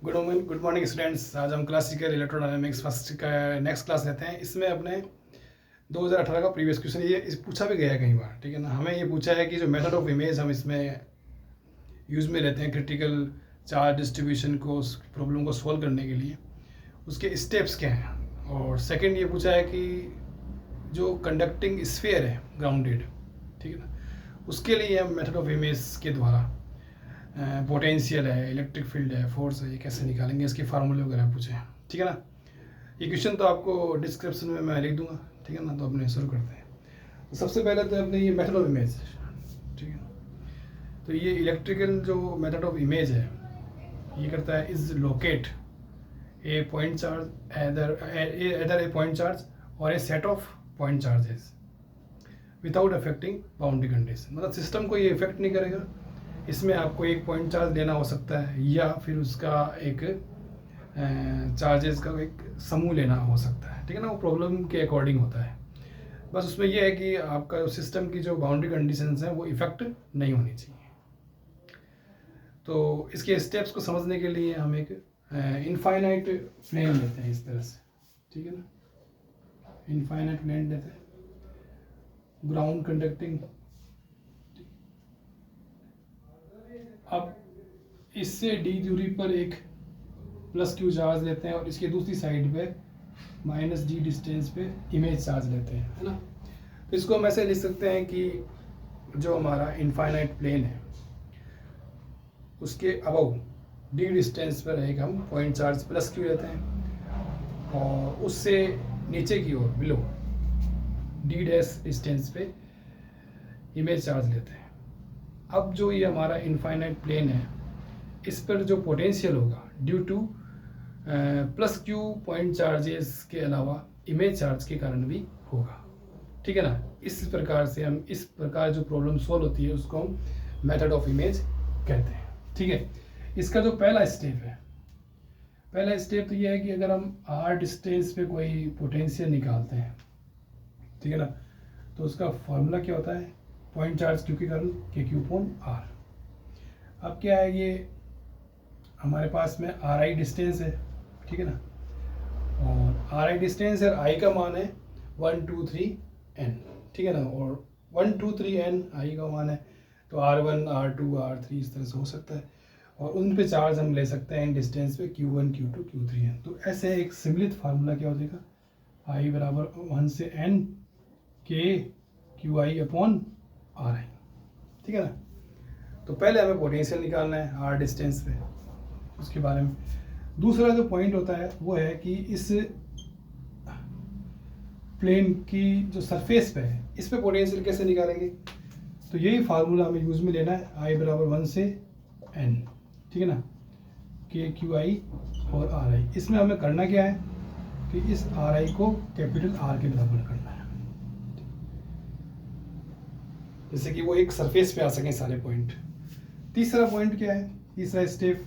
Good morning students. आज हम classical electrodynamics first का नेक्स्ट क्लास लेते हैं। इसमें अपने 2018 का प्रीवियस क्वेश्चन ये पूछा भी गया है कई बार, ठीक है ना। हमें ये पूछा है कि जो मेथड ऑफ इमेज हम इसमें यूज़ में लेते हैं क्रिटिकल चार्ज डिस्ट्रीब्यूशन को, प्रॉब्लम को सॉल्व करने के लिए, उसके स्टेप्स क्या हैं। और सेकंड ये पूछा है कि जो कंडक्टिंग स्फीयर है ग्राउंडेड, ठीक है ना, उसके लिए हम मेथड ऑफ इमेज के द्वारा पोटेंशियल है, इलेक्ट्रिक फील्ड है, फोर्स है, ये कैसे निकालेंगे, इसके फार्मूले वगैरह पूछे हैं, ठीक है ना। ये क्वेश्चन तो आपको डिस्क्रिप्शन में मैं लिख दूंगा, ठीक है ना। तो अपने शुरू करते हैं। तो सबसे पहले तो अपने ये मेथड ऑफ इमेज, ठीक है ना। तो ये इलेक्ट्रिकल जो मेथड ऑफ इमेज है ये करता है is locate a point charge either a point charge और a set of point charges without affecting boundary condition. मतलब सिस्टम को ये इफेक्ट नहीं करेगा। इसमें आपको एक पॉइंट चार्ज लेना हो सकता है या फिर उसका एक चार्जेस का एक समूह लेना हो सकता है, ठीक है ना। वो प्रॉब्लम के अकॉर्डिंग होता है। बस उसमें यह है कि आपका सिस्टम की जो बाउंड्री कंडीशंस हैं वो इफेक्ट नहीं होनी चाहिए। तो इसके स्टेप्स को समझने के लिए हम एक इनफाइनाइट प्लेन लेते हैं इस तरह से, ठीक है ना। इनफाइनाइट प्लेन लेते हैं, ग्राउंड कंडक्टिंग। अब इससे डी दूरी पर एक प्लस क्यू चार्ज लेते हैं और इसके दूसरी साइड पे माइनस डी डिस्टेंस पे इमेज चार्ज लेते हैं, है ना। तो इसको हम ऐसे लिख सकते हैं कि जो हमारा इनफाइनाइट प्लेन है उसके अबव डी डिस्टेंस पर एक हम पॉइंट चार्ज प्लस क्यू लेते हैं और उससे नीचे की ओर बिलो डी डैश डिस्टेंस पे इमेज चार्ज लेते हैं। अब जो ये हमारा इनफाइनाइट प्लेन है इस पर जो पोटेंशियल होगा due two plus Q point charges के अलावा इमेज चार्ज के कारण भी होगा, ठीक है ना। इस प्रकार से हम इस प्रकार जो प्रॉब्लम सॉल्व होती है उसको हम मेथड ऑफ इमेज कहते हैं, ठीक है। इसका जो पहला स्टेप तो ये है कि अगर हम आर डिस्टेंस पे कोई पोटेंशियल निकालते हैं, ठीक है ना, तो उसका फॉर्मूला क्या होता है, पॉइंट चार्ज क्यू के कारण के क्यू अपॉन आर। अब क्या है, ये हमारे पास में आर आई डिस्टेंस है, ठीक है ना, और आर आई डिस्टेंस है, आई का मान है 1 2 3 n, ठीक है ना। और 1 2 3 n आई का मान है, तो R1 R2 R3 इस तरह से हो सकता है। और उन पे चार्ज हम ले सकते हैं डिस्टेंस पे Q1 Q2 Q3 n। तो ऐसे एक सम्मिलित फार्मूला क्या हो जाएगा, I बराबर 1 से n के क्यू आई अपॉन आर आई, ठीक है ना। तो पहले हमें पोटेंशियल निकालना है आर डिस्टेंस पे, उसके बारे में। दूसरा जो पॉइंट होता है वो है कि इस प्लेन की जो सरफेस पे है इस पे पोटेंशियल कैसे निकालेंगे। तो यही फार्मूला हमें यूज में लेना है, आई बराबर 1 से n, ठीक है ना, के क्यू आई और आर आई। इसमें हमें करना क्या है कि इस आर आई को कैपिटल आर के बराबर करना है, जैसे कि वो एक सरफेस पे आ सकें सारे पॉइंट। तीसरा पॉइंट क्या है, तीसरा स्टेप,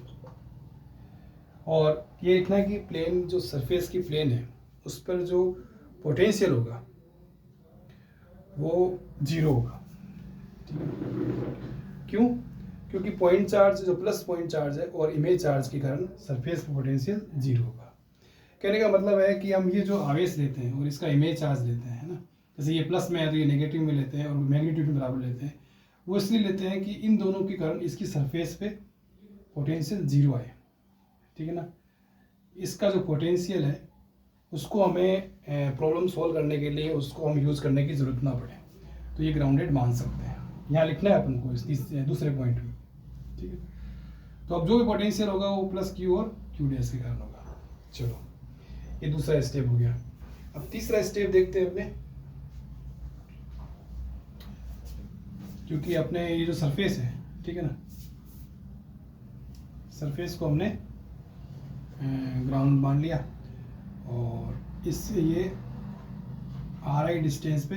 और ये लिखना है कि प्लेन जो सरफेस की प्लेन है उस पर जो पोटेंशियल होगा वो 0 होगा, ठीक है। क्यों? क्योंकि पॉइंट चार्ज जो प्लस पॉइंट चार्ज है और इमेज चार्ज के कारण सरफेस पर पोटेंशियल 0 होगा। कहने का मतलब है कि हम ये जो आवेश लेते हैं और इसका इमेज चार्ज लेते हैं, है ना, जैसे ये प्लस में है तो ये नेगेटिव में लेते हैं और मैग्नीट्यूड में बराबर लेते हैं, वो इसलिए लेते हैं कि इन दोनों के कारण इसकी सरफेस पे पोटेंशियल 0 आए, ठीक है ना। इसका जो पोटेंशियल है उसको हमें प्रॉब्लम सॉल्व करने के लिए उसको हम यूज़ करने की ज़रूरत ना पड़े, तो ये ग्राउंडेड मान सकते हैं। यहाँ लिखना है अपन को इस दूसरे पॉइंट में, ठीक है। तो अब जो भी पोटेंशियल होगा वो प्लस क्यू और क्यू डैश के कारण होगा। चलो, ये दूसरा स्टेप हो गया। अब तीसरा स्टेप देखते हैं अपने, क्योंकि अपने ये जो सरफेस है, ठीक है ना, सरफेस को हमने ग्राउंड मान लिया और इससे ये आर आई डिस्टेंस पे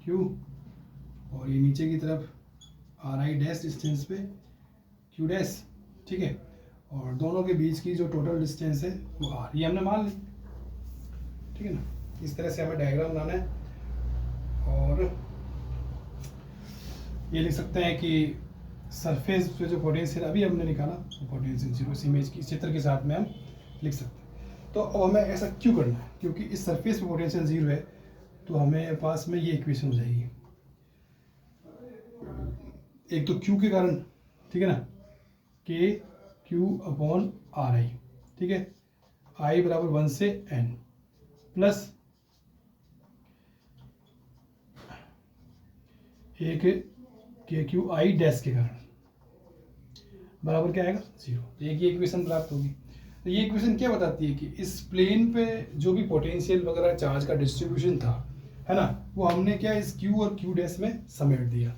क्यू और ये नीचे की तरफ आर आई डैश डिस्टेंस पे क्यू डैश, ठीक है। और दोनों के बीच की जो टोटल डिस्टेंस है वो आर, ये हमने मान ली, ठीक है ना। इस तरह से हमें डायग्राम बनाना है और ये लिख सकते हैं कि सरफेस पे जो पोटेंशियल अभी हमने निकाला वो पोटेंशियल जीरो इस इमेज की चित्र के साथ में हम लिख सकते हैं। तो अब हमें ऐसा क्यों करना है, क्योंकि इस सरफेस पे पोटेंशियल जीरो है तो हमें पास में ये इक्वेशन हो जाएगी। एक तो क्यू के कारण, ठीक है ना, के क्यू अपॉन आर आई, ठीक है, आई बराबर 1 से n प्लस एक के क्यू आई डैश के कारण बराबर क्या आएगा 0। एक ये इक्वेशन प्राप्त होगी। तो ये इक्वेशन क्या बताती है कि इस प्लेन पे जो भी पोटेंशियल वगैरह चार्ज का डिस्ट्रीब्यूशन था, है ना, वो हमने क्या इस क्यू और क्यू डैश में समेट दिया,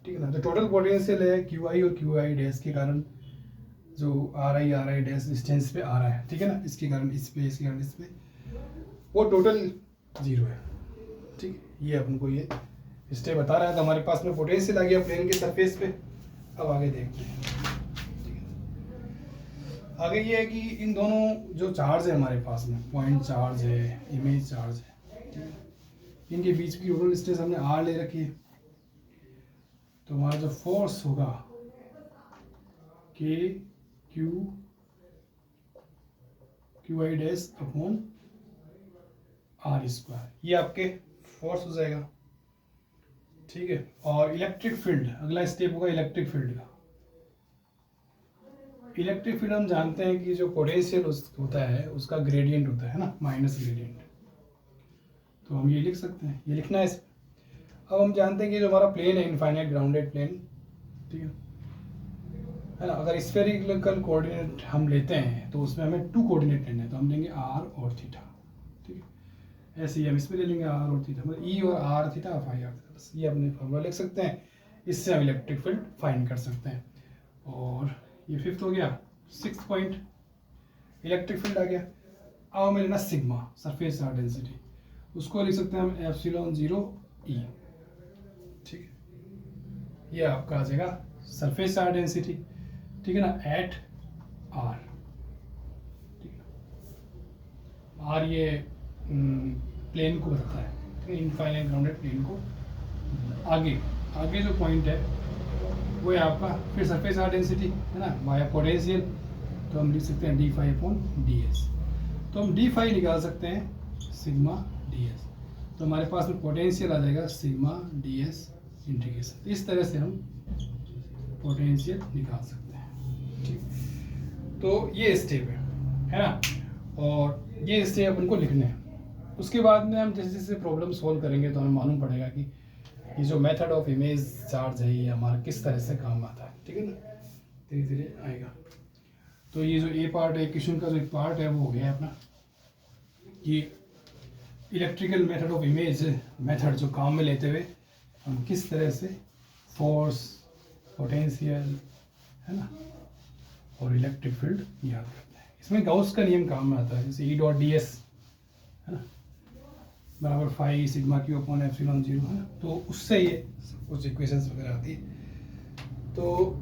ठीक है ना। तो टोटल पोटेंशियल है क्यू आई और क्यू आई डैश के कारण जो आर आई डैश डिस्टेंस पे आ रहा है, ठीक है ना, इसके कारण इस पे, इसके कारण इस पे, वो टोटल 0 है, ठीक है। ये अपन को ये स्टेप बता रहा है। तो हमारे पास में पोटेंशियल आ गया प्लेन के सरफेस पे। अब आगे देखते हैं, ठीक है। आगे ये है कि इन दोनों जो चार्ज है हमारे पास में, पॉइंट चार्ज है, इमेज चार्ज है, ठीक है, इनके बीच की टोटल डिस्टेंस हमने आर ले रखी है। तो हमारा जो फोर्स होगा k q i dash upon are square, ये आपके फोर्स हो जाएगा, ठीक है। और इलेक्ट्रिक फील्ड, अगला स्टेप होगा इलेक्ट्रिक फील्ड का। इलेक्ट्रिक फील्ड हम जानते हैं कि जो पोटेंशियल होता है उसका ग्रेडियंट होता है ना, माइनस ग्रेडियंट। तो हम ये लिख सकते हैं, ये लिखना है इस। अब हम जानते हैं कि जो हमारा प्लेन है इनफाइनाइट ग्राउंडेड प्लेन, ठीक है ना, अगर स्फेरिकल कोऑर्डिनेट हम लेते हैं तो उसमें हमें 2 कोऑर्डिनेट लेने हैं। तो हम लेंगे आर और थीटा, ठीक है। ऐसे ही हम इसमें ले लेंगे आर और थीटा, मतलब ई और r theta phi r theta, बस ये अपने फॉर्मूला लिख सकते हैं। इससे हम इलेक्ट्रिक फील्ड फाइंड कर सकते हैं। और ये 5th हो गया। 6th पॉइंट इलेक्ट्रिक फील्ड आ गया। अब हमें लेना सिग्मा, सरफेस चार्ज डेंसिटी, उसको लिख सकते हैं हम एप्सिलॉन 0 ई, ठीक है। ये आपका आ जाएगा सरफेस चार्ज डेंसिटी, ठीक है ना, एट आर, ठीक है। आर ये प्लेन को बताता है, ठीक है, इनफाइनाइट ग्राउंडेड प्लेन को। आगे जो पॉइंट है वो है आपका फिर सरफेस चार्ज डेंसिटी, है ना, बाय पोटेंशियल। तो हम लिख सकते हैं d phi upon d s. तो हम डी फाई निकाल सकते हैं सिग्मा डी एस। तो हमारे पास में पोटेंशियल आ जाएगा सिग्मा डी एस इंटीग्रेशन। इस तरह से हम पोटेंशियल निकाल सकते हैं, ठीक। तो ये स्टेप है ना, और ये स्टेप अपन को लिखने हैं। उसके बाद में हम जैसे जैसे प्रॉब्लम सॉल्व करेंगे तो हमें मालूम पड़ेगा कि ये जो मेथड ऑफ इमेज चार्ज है ये हमारा किस तरह से काम आता है, ठीक है ना, धीरे धीरे आएगा। तो ये जो ए पार्ट है क्वेश्चन का, जो एक पार्ट है वो हो गया अपना कि electrical method of image method जो काम में लेते हुए हम किस तरह से फोर्स, पोटेंशियल, है ना, और इलेक्ट्रिक फील्ड याद करते हैं। इसमें गाउस का नियम काम में आता है, जैसे ई डॉट डी एस, है ना, बराबर phi sigma q upon epsilon 0, है ना। तो उससे ये कुछ इक्वेशंस वगैरह आती है। तो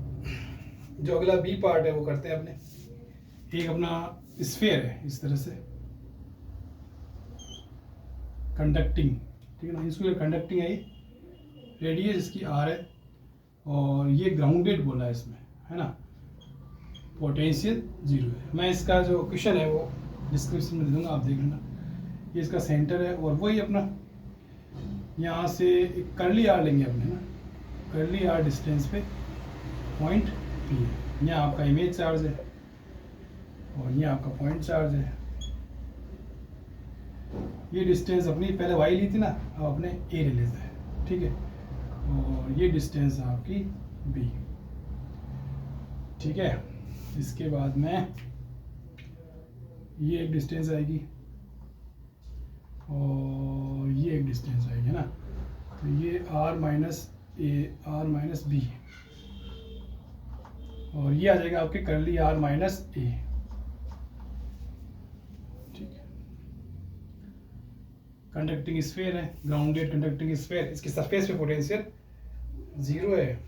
जो अगला बी पार्ट है वो करते हैं अपने। एक अपना स्फीयर है इस तरह से कंडक्टिंग, ठीक है ना, इसको कंडक्टिंग है, रेडियस इसकी आर है और ये ग्राउंडेड बोला है इसमें, है ना, पोटेंशियल 0 है। मैं इसका जो क्वेश्चन है वो डिस्क्रिप्शन में दे दूंगा, आप देख लेना। ये इसका सेंटर है और वही अपना यहाँ से एक कर्ली आर लेंगे अपने ना, कर्ली आर डिस्टेंस पे पॉइंट पी है। यहाँ आपका इमेज चार्ज है और यहाँ आपका पॉइंट चार्ज है। ये डिस्टेंस अपनी पहले वाई ली थी ना, अब अपने ए ले लेते हैं, ठीक है। और ये डिस्टेंस आपकी बी, ठीक है। इसके बाद में ये एक डिस्टेंस आएगी और ये एक डिस्टेंस आएगी, है ना। तो ये r minus a, r minus b, और ये आ जाएगा आपके कर्ली आर माइनस ए, ठीक है। कंडक्टिंग स्फीयर है, ग्राउंडेड कंडक्टिंग स्फीयर, इसकी सरफेस पे पोटेंशियल 0 है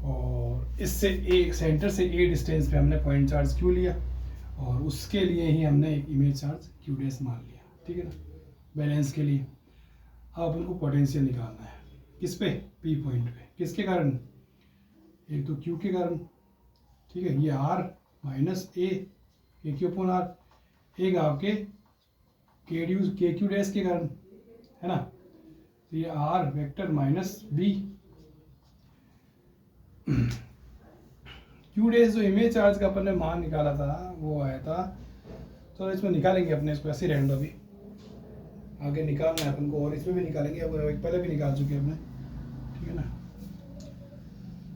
और इससे ए, सेंटर से ए डिस्टेंस पे हमने पॉइंट चार्ज क्यू लिया और उसके लिए ही हमने एक इमेज चार्ज क्यू डैश मान लिया, ठीक है ना, बैलेंस के लिए। अब उनको पोटेंशियल निकालना है, किस पे, पी पॉइंट पे, किसके कारण, एक तो क्यू के कारण, ठीक है, ये r minus a q upon r, एक आपके के क्यू डैश के कारण, है ना, तो ये r vector minus b. Q dash जो इमेज चार्ज का अपन ने मान निकाला था वो आया था, तो इसमें निकालेंगे अपने इसको ऐसे रहने दो, अभी आगे निकालना है अपन को, और इसमें भी निकालेंगे, अब एक पहले भी निकाल चुके हैं अपने, ठीक है ना।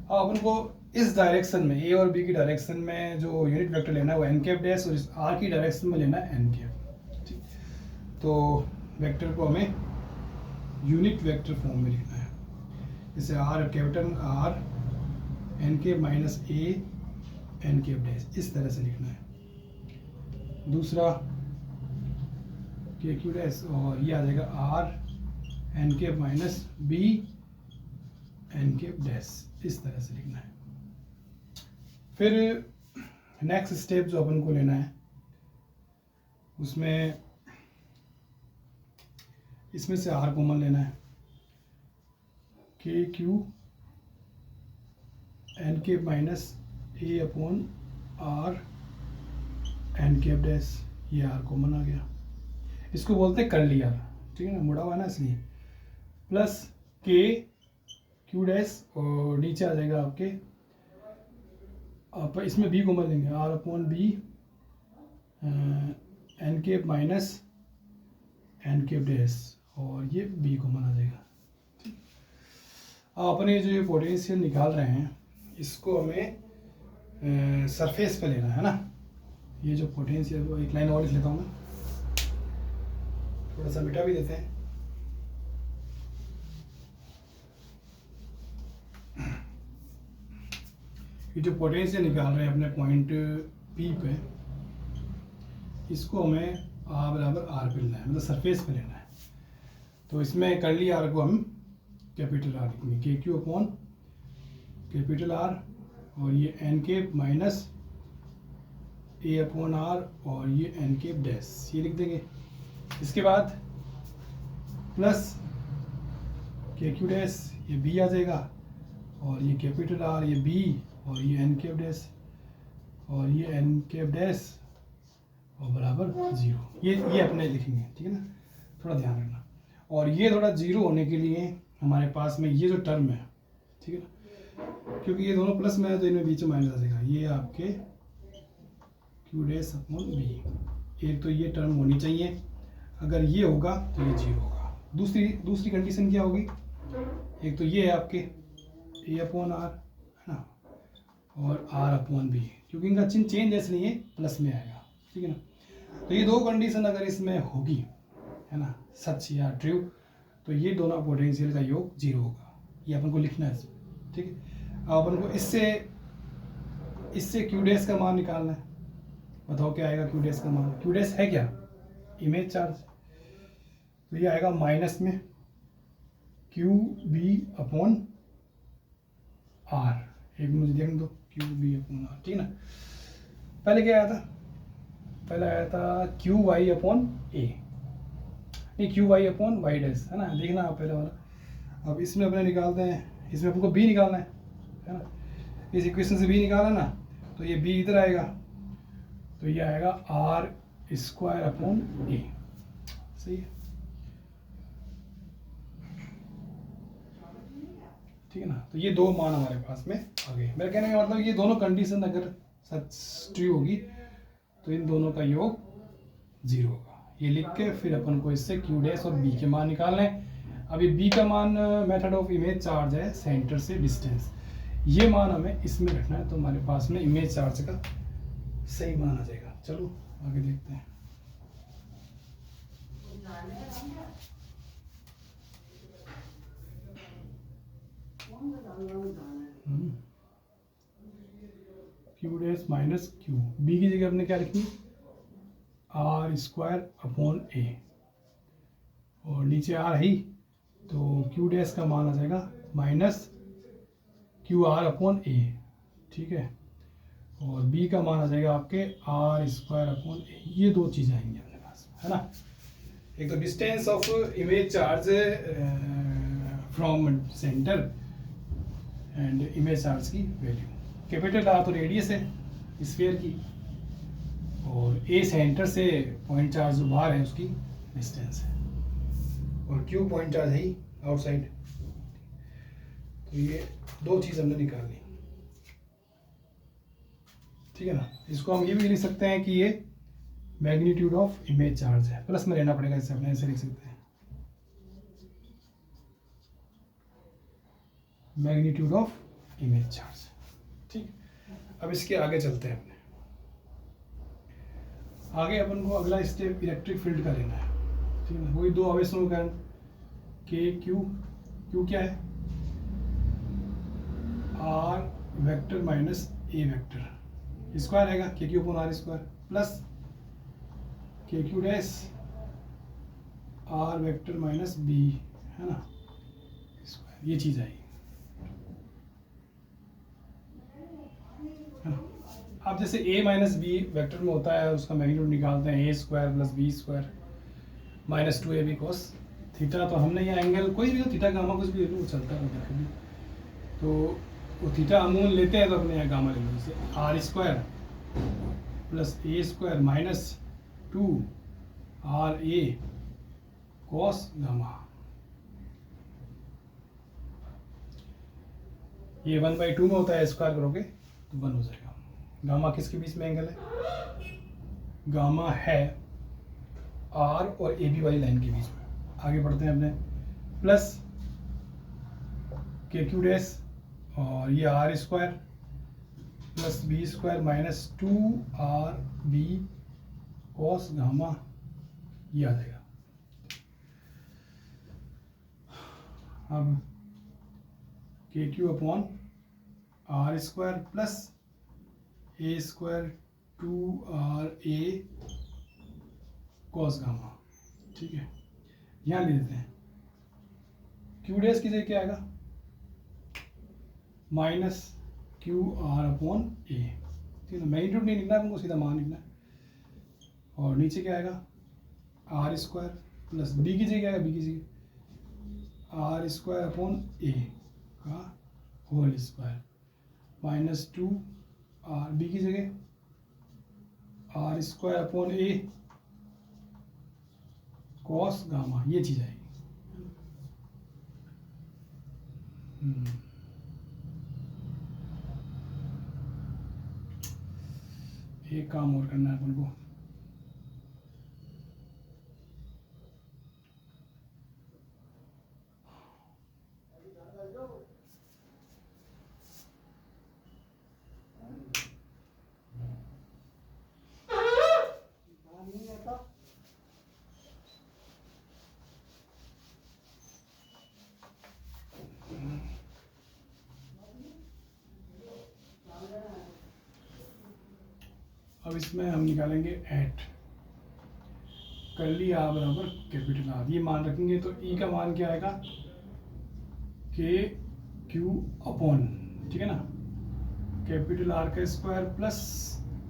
अब अपन को इस डायरेक्शन में ए और बी की डायरेक्शन में जो यूनिट वेक्टर लेना है वो एन कैप डैश, और इस आर की डायरेक्शन में लेना है एन कैप, ठीक। तो वेक्टर को हमें यूनिट वेक्टर फॉर्म में लिखना है, जैसे R capital R N cap minus A N cap dash, इस तरह से लिखना है। दूसरा के क्यू डैश, और ये आ जाएगा r N cap minus b n cap dash, इस तरह से लिखना है। फिर नेक्स्ट स्टेप जो अपन को लेना है उसमें इसमें से आर कॉमन लेना है, k q n cap minus a upon r N cap dash, ये आर कॉमन आ गया, इसको बोलते हैं कर्ली आर, ठीक है ना, मुड़ा हुआ है ना इसलिए, प्लस के क्यू डैश, और नीचे आ जाएगा आपके, आप इसमें बी कॉमन लेंगे, r upon b n cap minus n cap dash, और ये बी कॉमन आ जाएगा, ठीक। अब अपने जो ये पोटेंशियल निकाल रहे हैं इसको हमें सरफेस पे लेना है ना, ये जो पोटेंशियल, एक लाइन और लिख लेता हूँ मैं, थोड़ा सा मिटा भी देते हैं। ये जो पोटेंशियल निकाल रहे हैं अपने पॉइंट पी पे, इसको हमें आर बराबर आर पे लेना है, मतलब सरफेस पे लेना है। तो इसमें कर्ली आर को हम कैपिटल आर लिखेंगे, के क्यू अपॉन कैपिटल आर, और ये n cap minus a upon r, और ये एन कैप डैश, ये लिख देंगे। इसके बाद प्लस के क्यू डैश, ये बी आ जाएगा, और ये कैपिटल आर, ये बी, और ये एन कैप डैश, और ये एन कैप डैश, और बराबर 0, ये अपने लिखेंगे, ठीक है ना, थोड़ा ध्यान रखना। और ये थोड़ा 0 होने के लिए हमारे पास में ये जो टर्म है, ठीक है ना, क्योंकि ये दोनों प्लस में है तो इनमें बीच में माइनस आ जाएगा, ये आपके क्यू डैश अपॉन बी, एक तो ये टर्म होनी चाहिए, अगर ये होगा तो ये 0 होगा। दूसरी कंडीशन क्या होगी, एक तो ये है आपके ए अपॉन आर, है ना, और आर अपॉन बी, क्योंकि इनका चिन्ह चेंज ऐसे नहीं है, प्लस में आएगा, ठीक है ना। तो ये दो कंडीशन अगर इसमें होगी, है ना, सच या ट्रू, तो ये दोनों पोटेंशियल का योग 0 होगा, ये अपन को लिखना है, ठीक है। अब अपन को इससे क्यू डैश का मान निकालना है, बताओ क्या आएगा क्यू डैश का मान। क्यू डैश है क्या, इमेज चार्ज, तो ये आएगा माइनस में क्यू बी अपॉन आर, एक मुझे देखने दो, क्यू बी अपॉन आर, ठीक है ना। पहले क्या आया था, पहले आया था क्यू वाई अपॉन ए, नहीं q y upon y dash, है ना, देखना आप पहले वाला। अब इसमें अपने निकालते हैं, इसमें आपको बी निकालना है ना, इस इक्वेशन से बी निकाला ना, तो ये बी इधर आएगा, तो ये आएगा आर स्क्वायर अपॉन ए, सही है, ठीक है ना। तो ये दो मान हमारे पास में आ गए। मेरे कहने का मतलब ये दोनों कंडीशन अगर सच ट्रू होगी तो इन दोनों का योग 0 होगा। ये लिख के फिर अपन को इससे क्यू डैश और बी के मान निकालने हैं। अभी बी का मान मेथड ऑफ इमेज चार्ज है सेंटर से डिस्टेंस, ये मान हमें इसमें रखना है, तो हमारे पास में इमेज चार्ज का सही मान आ जाएगा। चलो आगे देखते हैं। Q dash minus q, b की जगह हमने क्या लिखी, आर स्क्वायर अपॉन ए, और नीचे आर है, तो क्यू डैश का मान आ जाएगा minus Q R upon A, ठीक है, और बी का मान आ जाएगा आपके आर स्क्वायर अपॉन ए। ये दो चीज़ें आएंगी अपने पास, है ना। एक तो distance of image charge from centre and image charge की वैल्यू। कैपिटल आर तो रेडियस है स्फीयर की, और ए सेंटर से पॉइंट चार्ज जो बाहर है उसकी डिस्टेंस है, और क्यू पॉइंट चार्ज है ही आउटसाइड। तो ये दो चीज़ हमने निकाली, ठीक है ना। इसको हम ये भी लिख सकते हैं कि ये मैग्नीट्यूड ऑफ इमेज चार्ज है, प्लस में रहना पड़ेगा, इससे अपने ऐसे लिख सकते हैं मैग्नीट्यूड ऑफ इमेज चार्ज। ठीक, अब इसके आगे चलते हैं अपने। आगे अपन को अगला स्टेप इलेक्ट्रिक फील्ड का लेना है, ठीक है ना। वही दो आवेशों के कारण के क्यू, क्यू क्या है आर वेक्टर माइनस ए वेक्टर, स्क्वायर आएगा K Q upon are square, plus K Q dash R vector minus B, है ना, स्क्वायर, ये चीज़ आएगी, है ना। अब जैसे a माइनस बी वेक्टर में होता है, उसका मैग्नीट्यूड निकालते हैं A square plus B square minus 2ab cos theta. तो हमने ये एंगल कोई भी हो, थीटा गामा कुछ भी हो, चलता है कभी भी, तो वो थीटा अमूल लेते हैं तो अपने यहाँ गामा ले लो, जैसे आर स्क्वायर प्लस ए square minus 2 RA cos gamma. ये 1/2 में होता है, स्क्वायर करोगे तो 1 हो जाएगा। गामा किसके बीच में एंगल है, गामा है आर और ए बी वाली लाइन के बीच में। आगे बढ़ते हैं अपने, प्लस के क्यू डैश और ये r square plus B square minus 2RB cos gamma, ये आ जाएगा। अब k Q upon are square plus A square 2RA cos gamma, ठीक है। यहाँ ले लेते हैं क्यू डैश की जगह क्या आएगा माइनस QR अपॉन ए, ठीक है। मैग्नीट्यूड नहीं लिखना है हमको, सीधा मान लिखना है। और नीचे क्या आएगा आर स्क्वायर प्लस बी की जगह क्या आएगा, बी की जगह आर स्क्वायर अपॉन ए का होल स्क्वायर माइनस 2RB की जगह आर स्क्वायर अपॉन ए कॉस गामा, ये चीज़ आएगी। एक काम और करना है अपन को, अब इसमें हम निकालेंगे एट कर्ली आर बराबर कैपिटल आर, ये मान रखेंगे तो ई का मान क्या आएगा के क्यू अपॉन, ठीक है ना, कैपिटल आर का स्क्वायर प्लस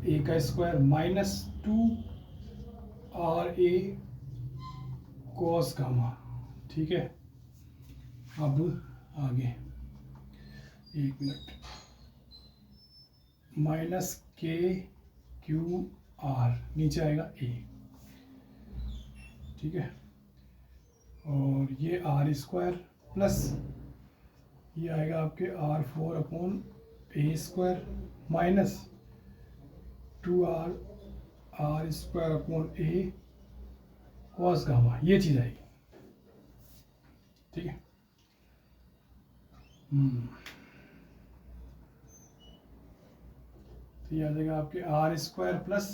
ए का square minus 2RA cos gamma, ठीक है। अब आगे एक मिनट, माइनस KQR नीचे आएगा ए, ठीक है। और ये आर स्क्वायर प्लस ये आएगा आपके R4 अपॉन ए square minus 2R square upon ए कॉस गामा, ये चीज़ आएगी, ठीक है। तो ये आ जाएगा आपके are square plus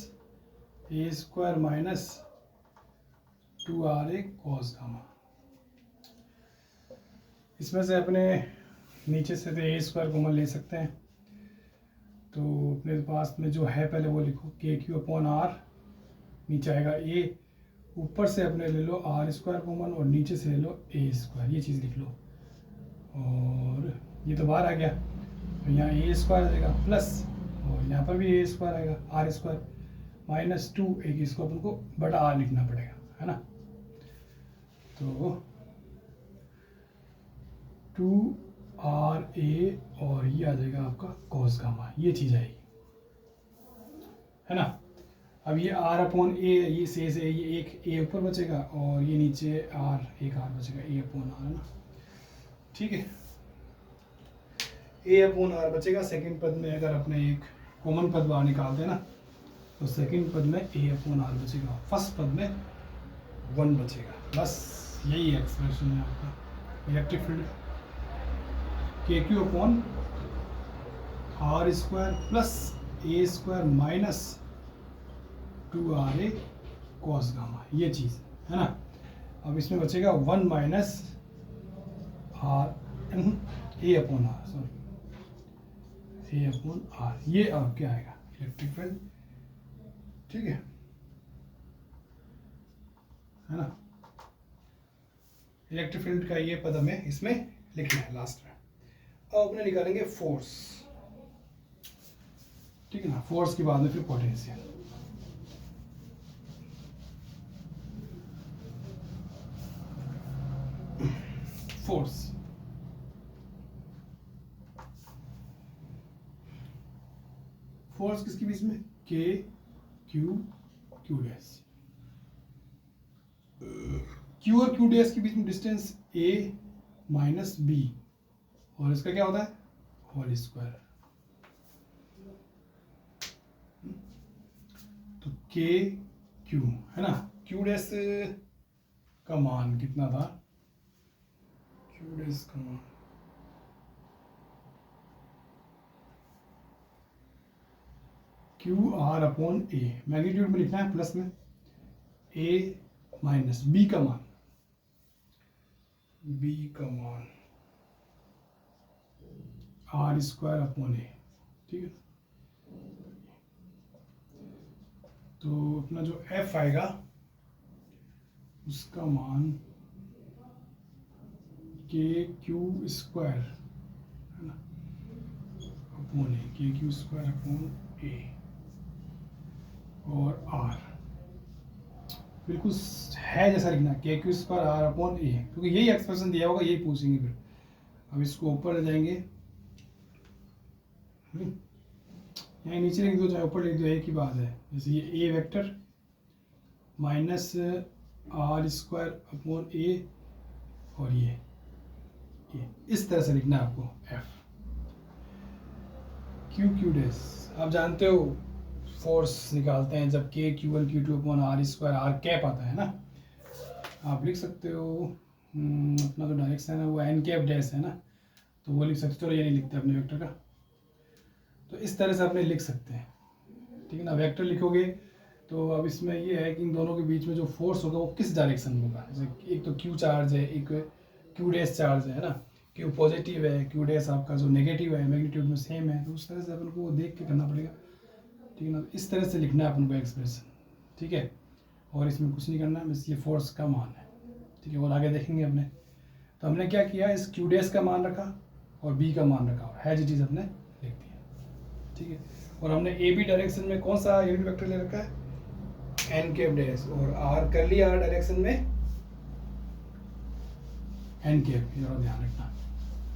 A square minus 2RA cos gamma. इसमें से अपने नीचे से तो ए स्क्वायर कॉमन ले सकते हैं, तो अपने पास में जो है पहले वो लिखो के क्यू अपॉन आर, नीचे आएगा ए, ऊपर से अपने ले लो आर स्क्वायर कॉमन और नीचे से ले लो ए स्क्वायर, ये चीज़ लिख लो। और ये तो बाहर आ गया, तो यहाँ ए स्क्वायर आ जाएगा प्लस, और यहाँ पर भी ए स्क्वायर आएगा आर स्क्वायर माइनस 2, एक इसको अपन को बड़ा आर लिखना पड़ेगा, है ना। तो 2RA और ये आ जाएगा आपका कॉस गामा, ये चीज़ आएगी, है ना। अब ये R अपॉन ए, ये से ये एक ए ऊपर बचेगा और ये नीचे एक R बचेगा, ए अपॉन आर, है ना, ठीक है। ए अपॉन आर बचेगा। सेकंड पद में अगर अपने एक कॉमन पद बाहर निकालते हैं ना, तो सेकंड पद में ए अपॉन आर बचेगा, फर्स्ट पद में 1 बचेगा। बस यही एक्सप्रेशन है आपका electric field, k Q upon are square plus A square minus 2RA cos gamma, ये चीज़ है ना। अब इसमें बचेगा 1 minus r a upon r, sorry a upon are, ये अब क्या आएगा इलेक्ट्रिक फील्ड, ठीक है ना। इलेक्ट्रिक फील्ड का ये पद हमें इसमें लिखना है लास्ट में। अब अपने निकालेंगे फोर्स, ठीक है ना। फोर्स के बाद में फिर पोटेंशियल। फोर्स, फोर्स किसके बीच में, के क्यू क्यू डैश, क्यू और क्यू डैश के बीच में डिस्टेंस ए माइनस बी, और इसका क्या होता है होल स्क्वायर। तो के क्यू है ना, क्यू डैश का मान कितना था, क्यू डैश का मान क्यू आर अपॉन ए, मैग्नीट्यूड में लिखना है प्लस में, ए माइनस बी का मान, बी का मान आर स्क्वायर अपॉन ए, ठीक है। तो अपना जो एफ आएगा उसका मान के क्यू स्क्वायर है ना upon A, k Q square upon A और आर, बिल्कुल है जैसा लिखना, के क्यू स्क्वायर आर अपॉन ए, क्योंकि यही एक्सप्रेशन दिया होगा, यही पूछेंगे फिर। अब इसको ऊपर ले जाएंगे, यहाँ नीचे लिख दो चाहे ऊपर लिख दो, एक ही बात है। जैसे ये A vector minus R square upon A और ये इस तरह से लिखना है आपको एफ, क्यू क्यू डैश। आप जानते हो फोर्स निकालते हैं जब k Q1 Q2 upon are square r cap आता है ना, आप लिख सकते हो अपना जो डायरेक्शन है वो एन कैप डैश है ना, तो वो लिख सकते हो। चलो ये नहीं लिखते अपने वेक्टर का, तो इस तरह से अपने लिख सकते हैं, ठीक है ना। वेक्टर लिखोगे तो अब इसमें ये है कि इन दोनों के बीच में जो फोर्स होगा वो किस डायरेक्शन में होगा। जैसे एक तो क्यू चार्ज है, एक क्यू डैश चार्ज है ना, क्यू पॉजिटिव है, क्यू डैश आपका जो नेगेटिव है, मैग्नीट्यूड में सेम है, तो उस तरह से अपन को देख के करना पड़ेगा, ठीक है ना। इस तरह से लिखना है अपन को एक्सप्रेशन, ठीक है। और इसमें कुछ नहीं करना है, बस ये फोर्स का मान है, ठीक है। और आगे देखेंगे अपने, तो हमने क्या किया, इस क्यू डैश का मान रखा और बी का मान रखा और है जी चीज़ अपने लिख दिया, ठीक है। और हमने ए बी डायरेक्शन में कौन सा यूनिट वेक्टर ले रखा है, एन कैप डैश, और आर कर लिया आर डायरेक्शन में एन कैप, ये जरा ध्यान रखना,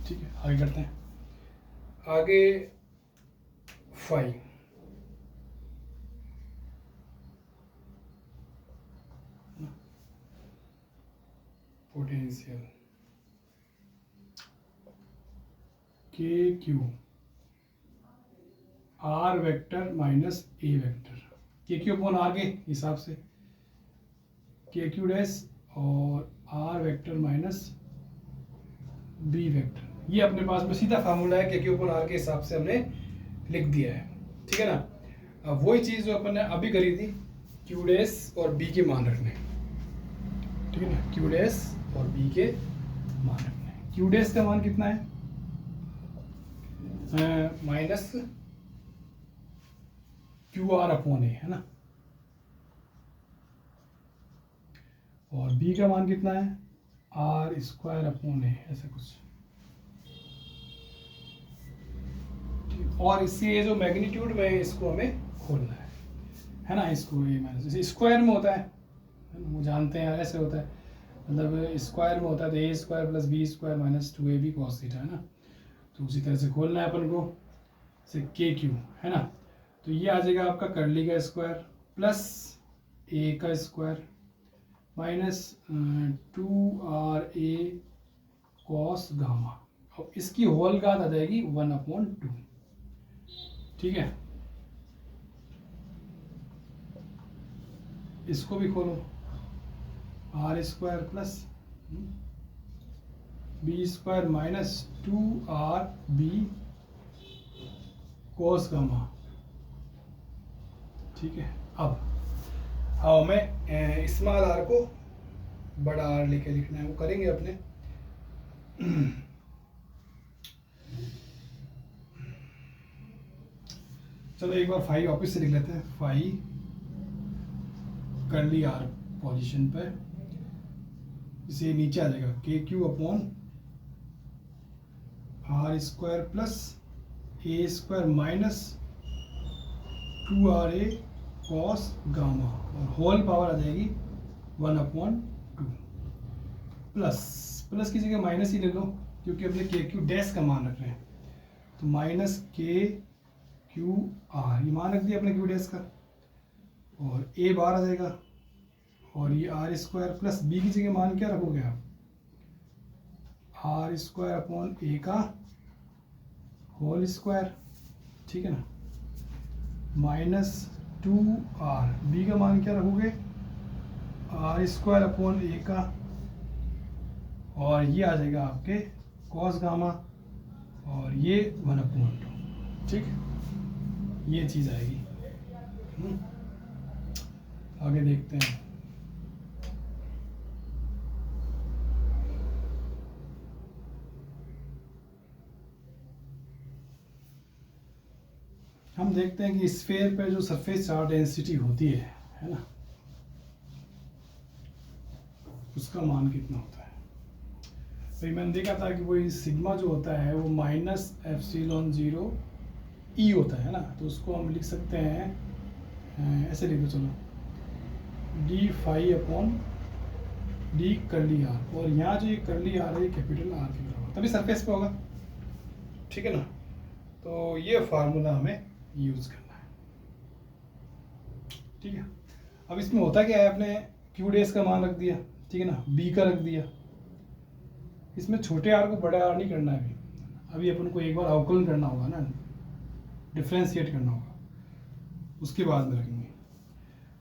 ठीक है। आगे करते हैं, आगे phi, potential k Q r vector minus ए vector, k Q upon r के हिसाब से के क्यू डैश और r vector minus b vector, ये अपने पास में सीधा फार्मूला है, के क्यू अपॉन आर के हिसाब से हमने लिख दिया है, ठीक है ना। अब वही चीज़ जो अपन ने अभी करी थी, क्यू डैश और बी के मान रखने, ठीक है ना। क्यू डैश और बी के मान रखने, क्यू डैश का मान कितना है, माइनस क्यू आर अपॉन ए, है ना, और बी का मान कितना है, आर स्क्वायर अपॉन ए, ऐसा कुछ। और इससे जो मैग्नीट्यूड में इसको हमें खोलना है ना, इसको ए माइनस, जैसे स्क्वायर में होता है ना, वो जानते हैं ऐसे होता है। मतलब स्क्वायर में होता है तो A square plus B square minus 2ab cos theta, है ना। तो उसी तरह से खोलना है अपन को, से के क्यू, है ना। तो ये आ जाएगा आपका कर्ली का स्क्वायर प्लस ए का square minus 2RA cos gamma, और इसकी होल घात आ जाएगी 1/2। ठीक है, इसको भी खोलो, r square plus B square minus 2RB cos gamma. ठीक है, अब हमें स्मॉल आर को बड़ा आर लेके लिखना है, वो करेंगे अपने। चलो एक बार फाई वापस से लिख लेते हैं, फाई कर्ली आर पोजीशन पर, इसे नीचे आ जाएगा k Q upon are square plus A square minus 2RA cos gamma, और होल पावर आ जाएगी 1/2 प्लस की जगह माइनस ही ले लो, क्योंकि अपने के क्यू डैश का मान रख रहे हैं, तो माइनस के क्यू आर, ये मान रख दिया अपने क्यू डैश का, और ए बाहर आ जाएगा, और ये आर स्क्वायर प्लस बी की जगह मान क्या रखोगे आप, आर स्क्वायर अपॉन ए का होल स्क्वायर, ठीक है ना, माइनस 2R, बी का मान क्या रखोगे, आर स्क्वायर अपॉन ए का, और ये आ जाएगा आपके कॉस गामा, और ये 1/2। ठीक, ये चीज़ आएगी। आगे देखते हैं। हम देखते हैं कि स्फीयर पे जो सरफेस चार्ज डेंसिटी होती है ना, उसका मान कितना होता है। भाई मैंने देखा था कि वही सिग्मा जो होता है वो -ε0 ई होता है ना, तो उसको हम लिख सकते हैं ऐसे लिख दो, चलो d phi upon d curly r, और यहाँ जो ये कर्ली आर है ये कैपिटल आर के बराबर, तभी सरफेस पे होगा। ठीक है ना, तो ये फार्मूला हमें यूज़ करना है। ठीक है, अब इसमें होता क्या है, आपने क्यू डेस का मान रख दिया, ठीक है ना, बी का रख दिया, इसमें छोटे आर को बड़ा आर नहीं करना है अभी अपन को एक बार अवकलन करना होगा ना, डिफ्रेंशिएट करना होगा, उसके बाद में रखेंगे।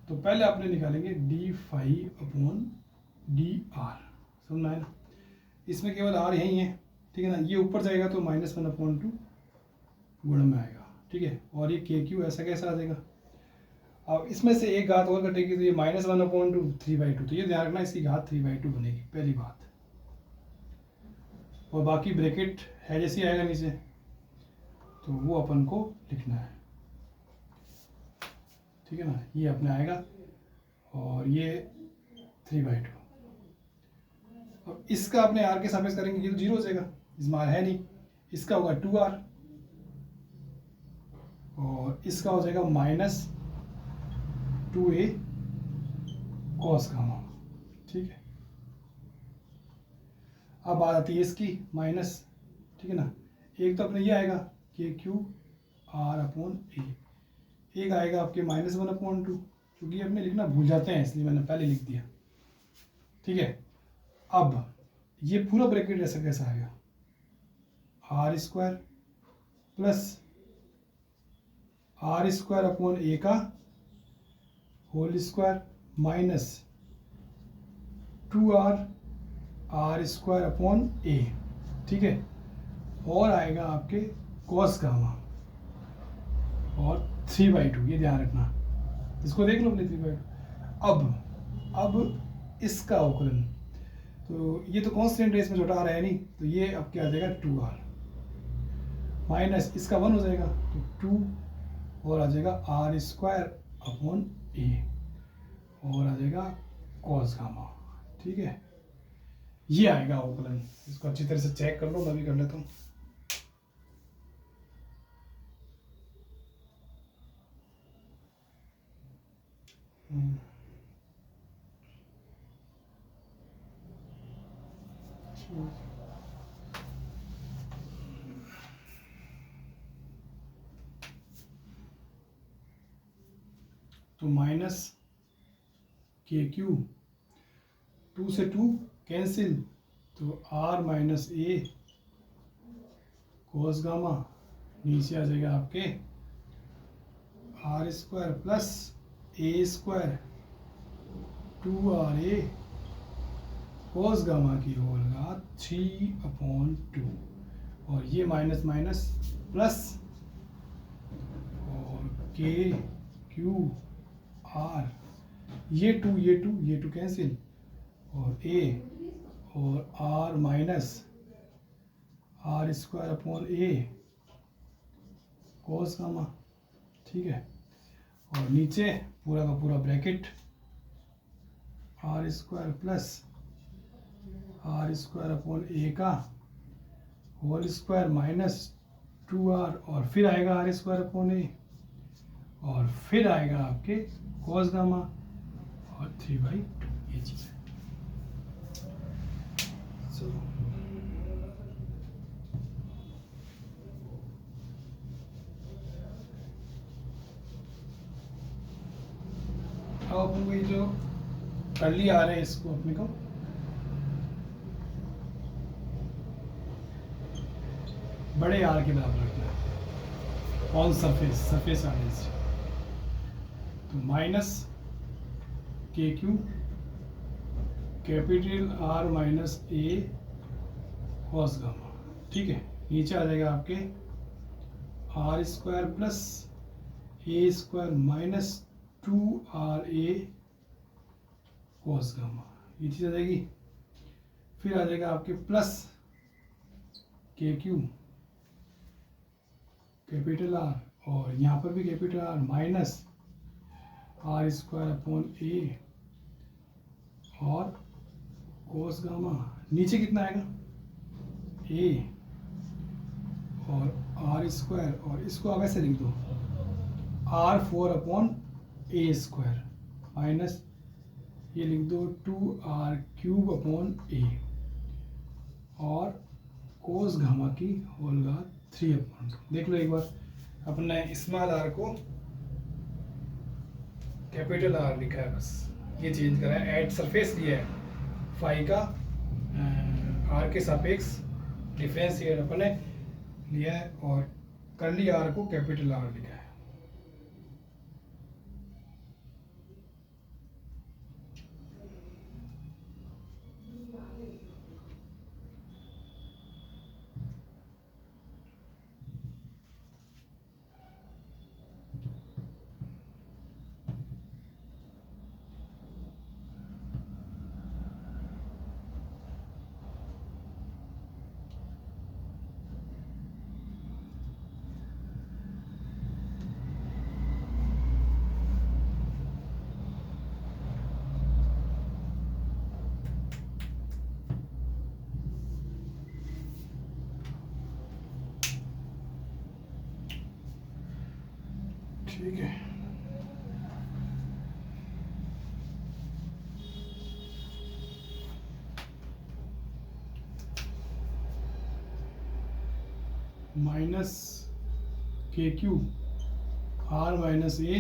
तो पहले आपने निकालेंगे d phi upon d r, समझना है ना, इसमें केवल आर यही है, ठीक है ना, ये ऊपर जाएगा तो -1/2 गुणा में आएगा। ठीक है, और ये के क्यू ऐसा कैसा आ जाएगा। अब इसमें से एक घात और कटेगी तो ये -1/2 3/2, तो ये ध्यान रखना इसकी घात 3/2 बनेगी, पहली बात, और बाकी ब्रैकेट है जैसे आएगा नीचे, तो वो अपन को लिखना है। ठीक है ना, ये अपने आएगा, और ये 3/2, और इसका अपने आर के सापेक्ष करेंगे, ये तो 0 हो जाएगा, इसमें आर है नहीं, इसका होगा 2R, और इसका हो जाएगा -2A कॉस गामा। ठीक है, अब बात आती है इसकी माइनस, ठीक है ना, एक तो अपने ये आएगा के क्यू आर अपॉन ए, एक आएगा आपके -1/2, क्योंकि अपने लिखना भूल जाते हैं इसलिए मैंने पहले लिख दिया। ठीक है, अब ये पूरा ब्रैकेट ऐसा कैसा आएगा, R square plus R square upon A का whole square minus 2R R square upon A. ठीक है, और आएगा आपके कॉस गामा, और 3/2, ये ध्यान रखना, इसको देख लो अपने 3/2। अब इसका अवकलन, तो ये तो कांस्टेंट है, इसमें छोटा आ रहा है नहीं, तो ये अब क्या आ जाएगा 2R माइनस इसका 1 हो जाएगा, तो 2, और आ जाएगा आर स्क्वायर अपॉन ए, और आ जाएगा कॉस गामा। ठीक है, ये आएगा अवकलन, इसको अच्छी तरह से चेक कर लो, मैं भी कर लेता हूँ। तो माइनस के क्यू, 2 से 2 कैंसिल, तो R minus A cos gamma, नीचे आ जाएगा आपके are square plus A square 2RA cos gamma की होल घात 3/2, और ये माइनस माइनस प्लस, और के क्यू आर, ये टू कैंसिल, और ए और R minus R square upon A cos gamma, ठीक है। और नीचे पूरा का पूरा bracket R square plus R square upon A का होल स्क्वायर माइनस 2R, और फिर आएगा आर स्क्वायर अपॉन ए, और फिर आएगा आपके कोस गामा, और 3/2, ये चीज़ है। अब अपन को ये जो कर्ली आ रहे हैं इसको अपने को बड़े आर के बराबर रखना है ऑन सरफेस आने से। तो minus k q capital are minus a cos gamma, ठीक है। नीचे आ जाएगा आपके are square plus A square minus 2RA cos gamma, ये चीज़ आ जाएगी। फिर आ जाएगा आपके plus K q capital r, और यहाँ पर भी capital are minus R square upon A और कोस गामा, नीचे कितना आएगा ए और आर स्क्वायर, और इसको आप ऐसे लिख दो R4 अपॉन ए स्क्वायर माइनस ये लिख दो 2R³ अपॉन ए, और कोस गामा की होल घात 3/2। देख लो एक बार, अपने स्मॉल आर को कैपिटल आर लिखा है, बस ये चेंज करा है, एट सरफेस लिया है, फाई का आर के सापेक्ष डिफरेंशिएट अपने लिया है, और कर्ली आर को कैपिटल आर लिखा है। ठीक है, minus k Q r minus a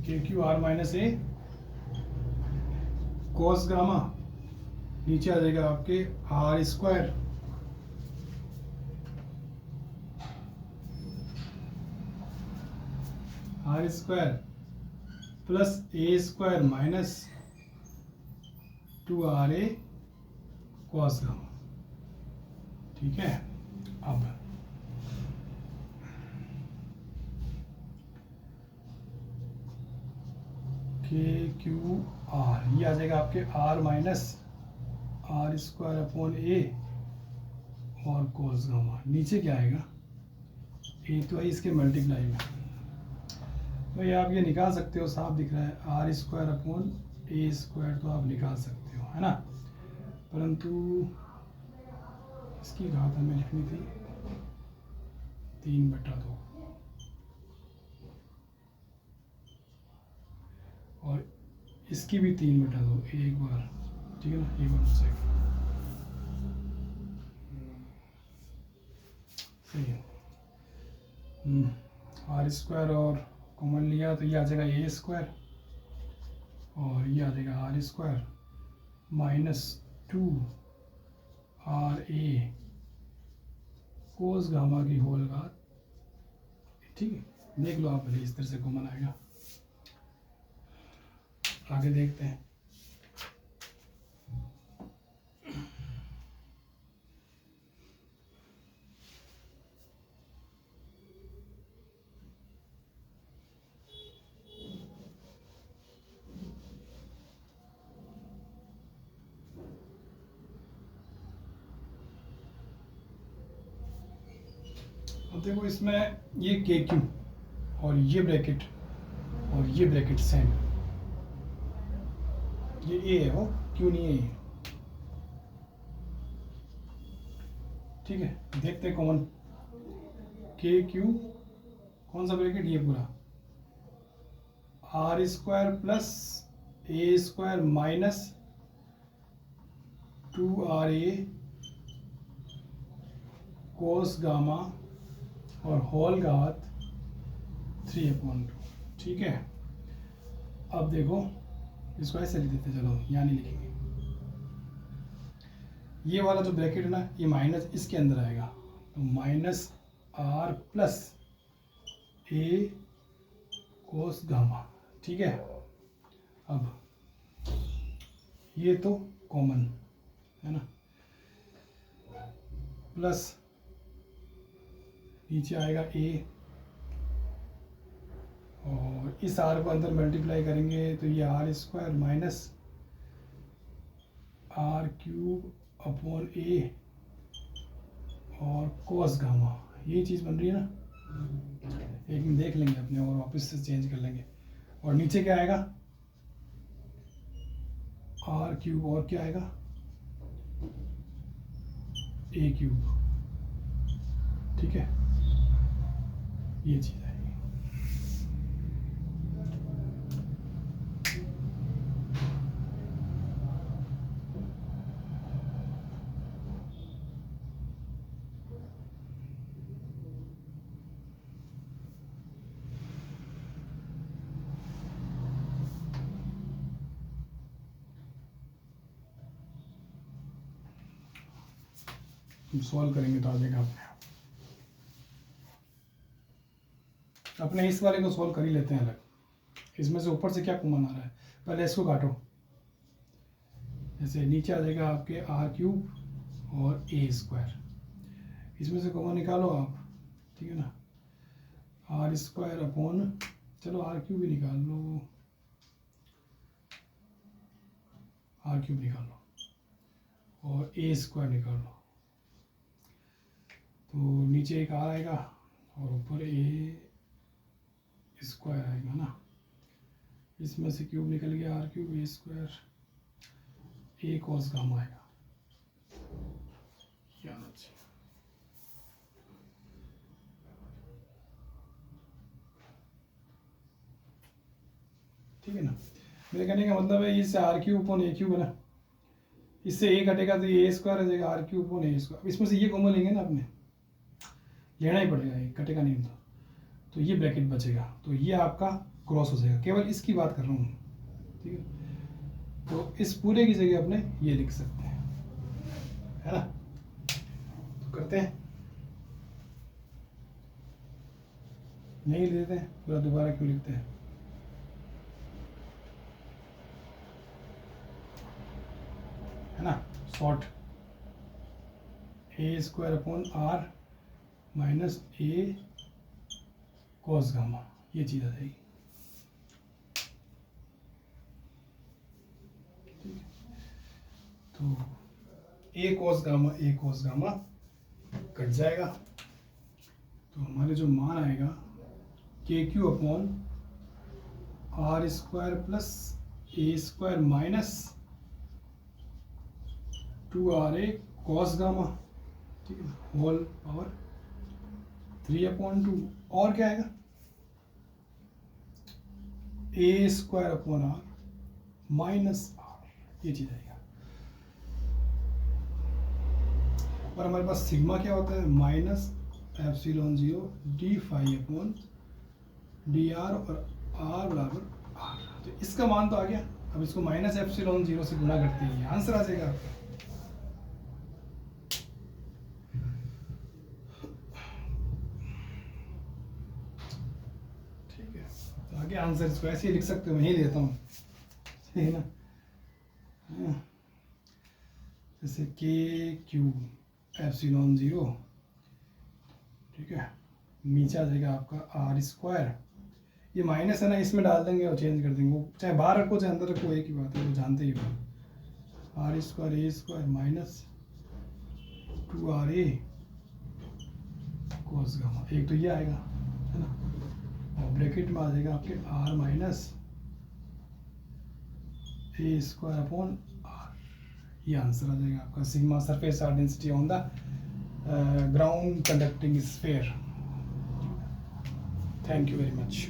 k Q r minus a cos gamma, नीचे आ जाएगा आपके are square plus A square minus 2RA cos gamma, ठीक है। अब के क्यू आर, ये आ जाएगा आपके R minus R square upon A और कोस गामा, नीचे क्या आएगा ए, तो है इसके मल्टीप्लाई में, तो ये आप ये निकाल सकते हो, साफ दिख रहा है आर स्क्वायर अपॉन ए स्क्वायर, तो आप निकाल सकते हो, है ना। परंतु इसकी घात हमें लिखनी थी 3/2, इसकी भी 3/2 एक बार, ठीक है ना, एक बार हो जाएगा, सही है। आर स्क्वायर और कॉमन लिया तो ये आ जाएगा ए स्क्वायर, और ये आ जाएगा r square -2 RA cos gamma की होल घात, ठीक है। देख लो आप भले, इस तरह से कॉमन आएगा। आगे देखते हैं। अब देखो इसमें ये के क्यू और ये ब्रैकेट और ये ब्रैकेट सेम, ये ए है, वो क्यू नहीं है ये, ठीक है। देखते हैं कॉमन, के क्यू कौन सा ब्रैकेट, ये पूरा आर स्क्वायर प्लस ए स्क्वायर -2RA कोस गामा और होल घात 3/2, ठीक है। अब देखो इसको ऐसे लिख देते, चलो यहाँ नहीं लिखेंगे। ये वाला जो ब्रैकेट है ना, ये माइनस इसके अंदर आएगा, तो -R + A कोस गामा, ठीक है। अब ये तो कॉमन है ना, प्लस नीचे आएगा A, और इस R को अंदर मल्टीप्लाई करेंगे तो ये R² -R³/A और कोस गामा, ये चीज़ बन रही है ना। एक मिनट देख लेंगे अपने और वापस से चेंज कर लेंगे। और नीचे क्या आएगा, R³ और क्या आएगा, A³, ठीक है। ये चीज़ आएगी। हम सॉल्व करेंगे तो आ जाएगा अपने इस वाले को सॉल्व कर ही लेते हैं अलग। इसमें से ऊपर से क्या कॉमन आ रहा है, पहले इसको काटो। जैसे नीचे आ जाएगा आपके R³ और A², इसमें से कॉमन निकालो आप, ठीक है ना। R²/, चलो R³ भी निकाल लो, R³ निकाल लो और A² निकाल लो, तो नीचे एक R आएगा और ऊपर A² आएगा ना। इसमें से क्यूब निकल गया, R³ A², A cos gamma आएगा, ठीक है ना। मेरे कहने का मतलब है इससे R³/A³ है ना, इससे A कटेगा तो ये A² आ जाएगा, R³/A²। इसमें से ये कॉमन लेंगे ना, अपने लेना ही पड़ेगा, ये कटेगा नहीं तो ये ब्रैकेट बचेगा, तो ये आपका क्रॉस हो जाएगा। केवल इसकी बात कर रहा हूँ, ठीक है। तो इस पूरे की जगह अपने ये लिख सकते हैं, है ना। तो करते हैं, नहीं लिख देते हैं पूरा, दोबारा क्यों लिखते हैं। है ना, short A²/R -A cos gamma, ये चीज़ आ जाएगी, ठीक है। तो A cos गामा कट जाएगा, तो हमारे जो मान आएगा KQ/R² + A² -2RA cos gamma, ठीक है, होल पावर 3/2, और क्या आएगा A² माइनस आर, ये चीज़ आएगा। और हमारे पास सिग्मा क्या होता है, minus epsilon zero d phi upon d r, और आर बराबर आर। तो इसका मान तो आ गया। अब इसको माइनस एप्सिलॉन जीरो से गुणा करते हैं, आंसर आ जाएगा आपका। ठीक है, तो आगे आंसर इसको ऐसे ही लिख सकते हो, मैं ही देता हूँ, ठीक है ना। जैसे के क्यू एप्सिलॉन जीरो, ठीक है, नीचे आ जाएगा आपका आर स्क्वायर। ये माइनस है ना, इसमें डाल देंगे और चेंज कर देंगे, वो चाहे बाहर रखो चाहे अंदर रखो, एक ही बात है, वो जानते ही हो। R square a square minus 2RA cos gamma, एक तो ये आएगा, है ना, और ब्रैकेट में आ जाएगा आपके R minus a square upon are. ये आंसर आ जाएगा आपका। Sigma surface charge density on the ground conducting sphere. Thank you very much.